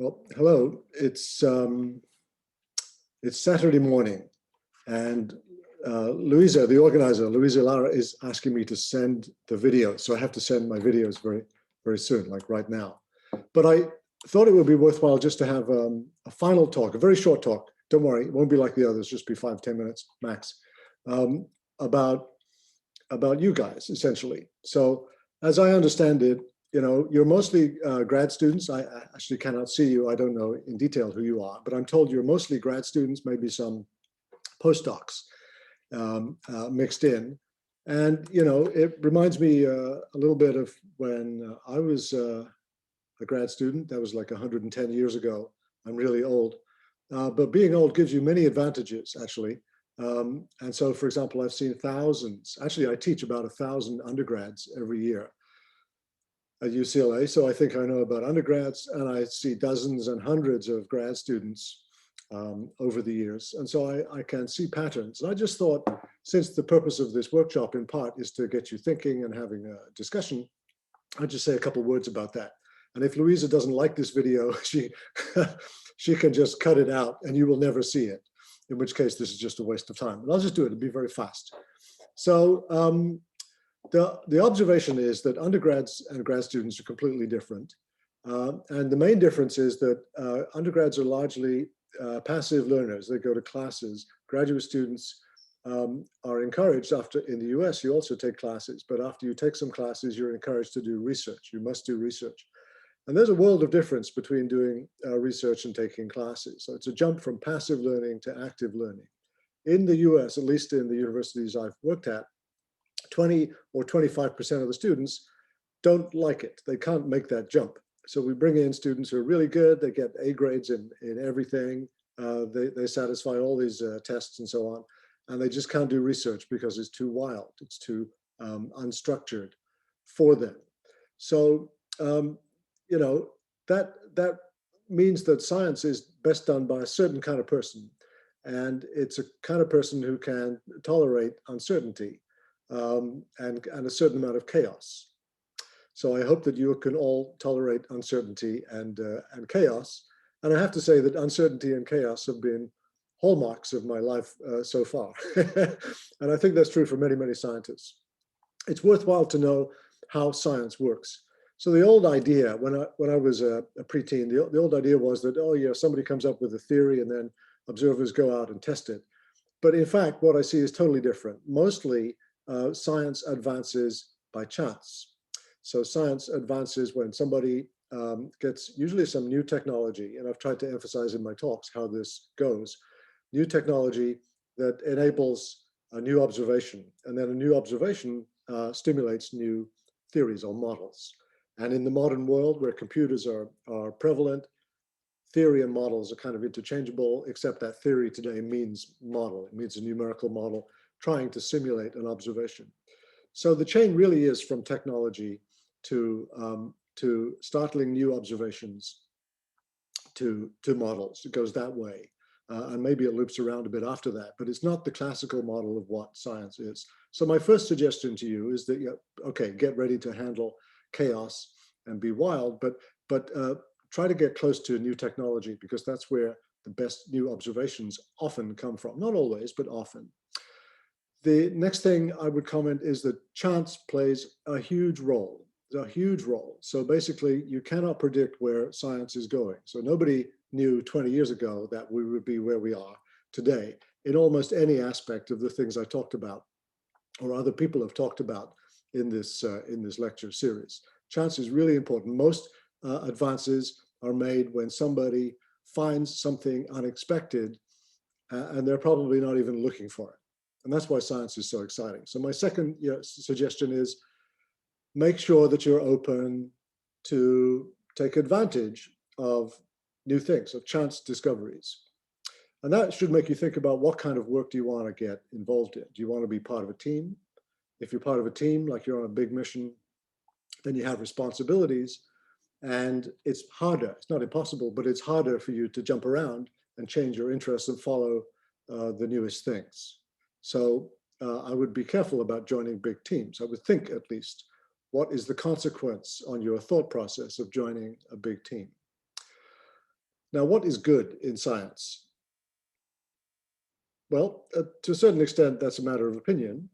Well, hello. It's Saturday morning, and Louisa, the organizer, Louisa Lara, is asking me to send the video. So I have to send my videos very soon, like right now. But I thought it would be worthwhile just to have a final talk, a very short talk. Don't worry, it won't be like the others, just be 5-10 minutes max, about you guys, essentially. So as I understand it, you're mostly grad students. I actually cannot see you. I don't know in detail who you are, but I'm told you're mostly grad students, maybe some postdocs mixed in. And, it reminds me a little bit of when I was a grad student. That was like 110 years ago. I'm really old. But being old gives you many advantages, actually. And so, for example, I've seen thousands. Actually, I teach about 1,000 undergrads every year at UCLA. So I think I know about undergrads, and I see dozens and hundreds of grad students over the years. And so I can see patterns. And I just thought, since the purpose of this workshop in part is to get you thinking and having a discussion, I'd just say a couple words about that. And if Louisa doesn't like this video, she can just cut it out and you will never see it, in which case this is just a waste of time. But I'll just do it, it'll be very fast. So the observation is that undergrads and grad students are completely different. And the main difference is that undergrads are largely passive learners. They go to classes. Graduate students are encouraged in the US, you also take classes, but after you take some classes, you're encouraged to do research. You must do research. And there's a world of difference between doing research and taking classes. So it's a jump from passive learning to active learning. In the US, at least in the universities I've worked at, 20 or 25% of the students don't like it. They can't make that jump. So we bring in students who are really good. They get A grades in everything. They satisfy all these tests and so on. And they just can't do research because it's too wild. It's too unstructured for them. So, that means that science is best done by a certain kind of person. And it's a kind of person who can tolerate uncertainty and a certain amount of chaos. So I hope that you can all tolerate uncertainty and chaos. And I have to say that uncertainty and chaos have been hallmarks of my life so far. And I think that's true for many, many scientists. It's worthwhile to know how science works. So the old idea, when I was a preteen, the old idea was that, oh yeah, somebody comes up with a theory and then observers go out and test it. But in fact, what I see is totally different. Mostly science advances by chance. So science advances when somebody gets usually some new technology, and I've tried to emphasize in my talks how this goes, new technology that enables a new observation, and then a new observation stimulates new theories or models. And in the modern world where computers are prevalent, theory and models are kind of interchangeable, except that theory today means model. It means a numerical model trying to simulate an observation. So the chain really is from technology to startling new observations to models. It goes that way. And maybe it loops around a bit after that, but it's not the classical model of what science is. So my first suggestion to you is that, okay, get ready to handle chaos and be wild, but try to get close to new technology, because that's where the best new observations often come from. Not always, but often. The next thing I would comment is that chance plays a huge role. A huge role. So basically, you cannot predict where science is going. So nobody knew 20 years ago that we would be where we are today in almost any aspect of the things I talked about, or other people have talked about in this lecture series. Chance is really important. Most advances are made when somebody finds something unexpected, and they're probably not even looking for it. And that's why science is so exciting. So my second suggestion is, make sure that you're open to take advantage of new things, of chance discoveries. And that should make you think about what kind of work do you want to get involved in? Do you want to be part of a team? If you're part of a team, like you're on a big mission, then you have responsibilities, and it's harder. It's not impossible, but it's harder for you to jump around and change your interests and follow the newest things. So I would be careful about joining big teams. I would think, at least, what is the consequence on your thought process of joining a big team? Now, what is good in science? Well, to a certain extent, that's a matter of opinion.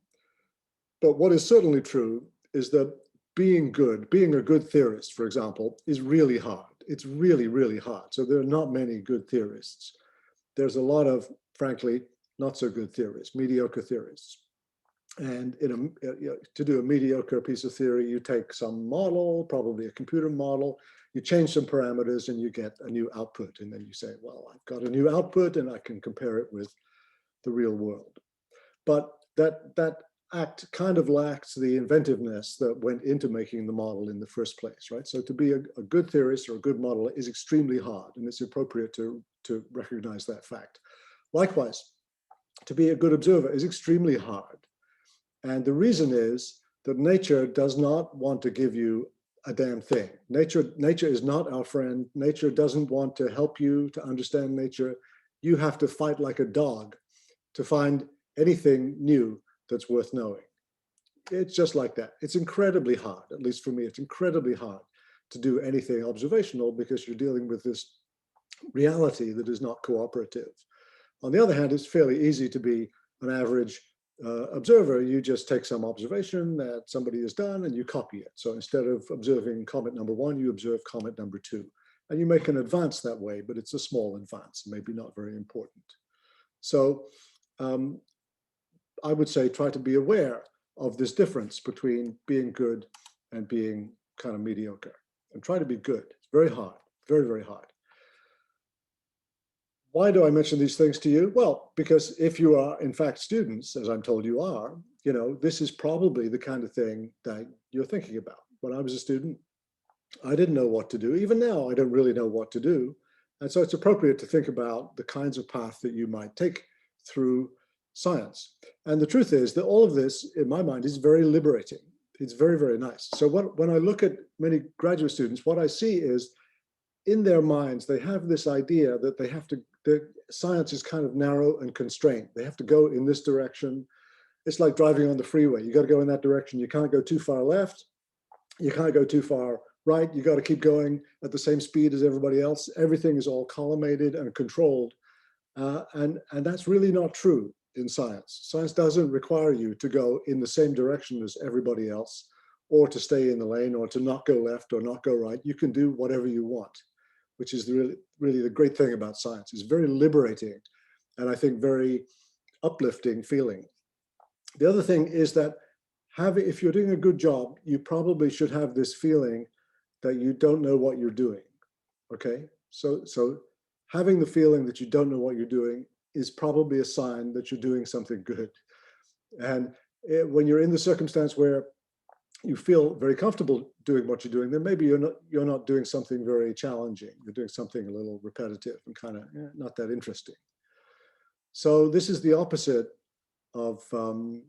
But what is certainly true is that being good, being a good theorist, for example, is really hard. It's really, really hard. So there are not many good theorists. There's a lot of, frankly, not so good theorists, mediocre theorists. And to do a mediocre piece of theory, you take some model, probably a computer model, you change some parameters and you get a new output. And then you say, well, I've got a new output and I can compare it with the real world. But that act kind of lacks the inventiveness that went into making the model in the first place, right? So to be a good theorist or a good modeler is extremely hard, and it's appropriate to recognize that fact. Likewise, to be a good observer is extremely hard. And the reason is that nature does not want to give you a damn thing. Nature is not our friend. Nature doesn't want to help you to understand nature. You have to fight like a dog to find anything new that's worth knowing. It's just like that. It's incredibly hard, at least for me, it's incredibly hard to do anything observational because you're dealing with this reality that is not cooperative. On the other hand, it's fairly easy to be an average observer. You just take some observation that somebody has done and you copy it. So instead of observing comet number 1, you observe comet number 2. And you make an advance that way, but it's a small advance, maybe not very important. So I would say try to be aware of this difference between being good and being kind of mediocre, and try to be good. It's very hard, very, very hard. Why do I mention these things to you? Well, because if you are in fact students, as I'm told you are, you know, this is probably the kind of thing that you're thinking about. When I was a student, I didn't know what to do. Even now, I don't really know what to do. And so it's appropriate to think about the kinds of path that you might take through science. And the truth is that all of this, in my mind, is very liberating. It's very, very nice. So when I look at many graduate students, what I see is in their minds, they have this idea that they have to, that science is kind of narrow and constrained. They have to go in this direction. It's like driving on the freeway. You got to go in that direction. You can't go too far left. You can't go too far right. You got to keep going at the same speed as everybody else. Everything is all collimated and controlled. And that's really not true in science. Science doesn't require you to go in the same direction as everybody else, or to stay in the lane, or to not go left or not go right. You can do whatever you want, which is really the great thing about science. It's very liberating, and I think very uplifting feeling. The other thing is that if you're doing a good job, you probably should have this feeling that you don't know what you're doing, okay? So having the feeling that you don't know what you're doing is probably a sign that you're doing something good. And when you're in the circumstance where you feel very comfortable doing what you're doing, then maybe you're not doing something very challenging. You're doing something a little repetitive and kind of not that interesting. So this is the opposite of the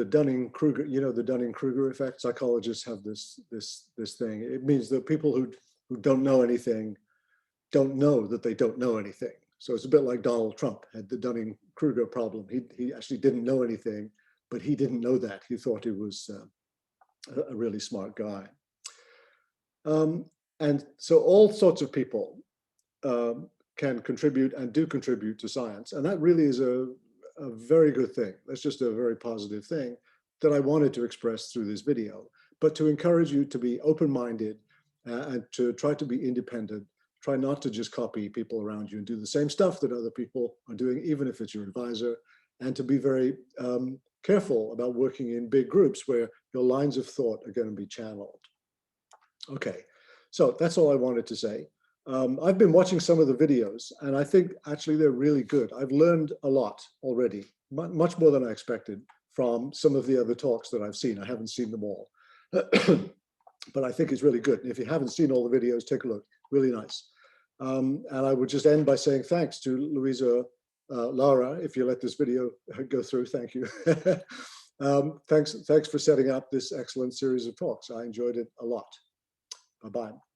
Dunning-Kruger, you know, the Dunning-Kruger effect. Psychologists have this thing. It means that people who don't know anything don't know that they don't know anything. So it's a bit like Donald Trump had the Dunning-Kruger problem. He actually didn't know anything, but he didn't know that. He thought he was a really smart guy. And so all sorts of people can contribute and do contribute to science. And that really is a very good thing. That's just a very positive thing that I wanted to express through this video, but to encourage you to be open-minded and to try to be independent. Try not to just copy people around you and do the same stuff that other people are doing, even if it's your advisor, and to be very careful about working in big groups where your lines of thought are going to be channeled. Okay, so that's all I wanted to say. I've been watching some of the videos, and I think actually they're really good. I've learned a lot already, much more than I expected from some of the other talks that I've seen. I haven't seen them all, but I think it's really good. And if you haven't seen all the videos, take a look, really nice. And I would just end by saying thanks to Louisa Laura, if you let this video go through, thank you. Thanks for setting up this excellent series of talks. I enjoyed it a lot. Bye-bye.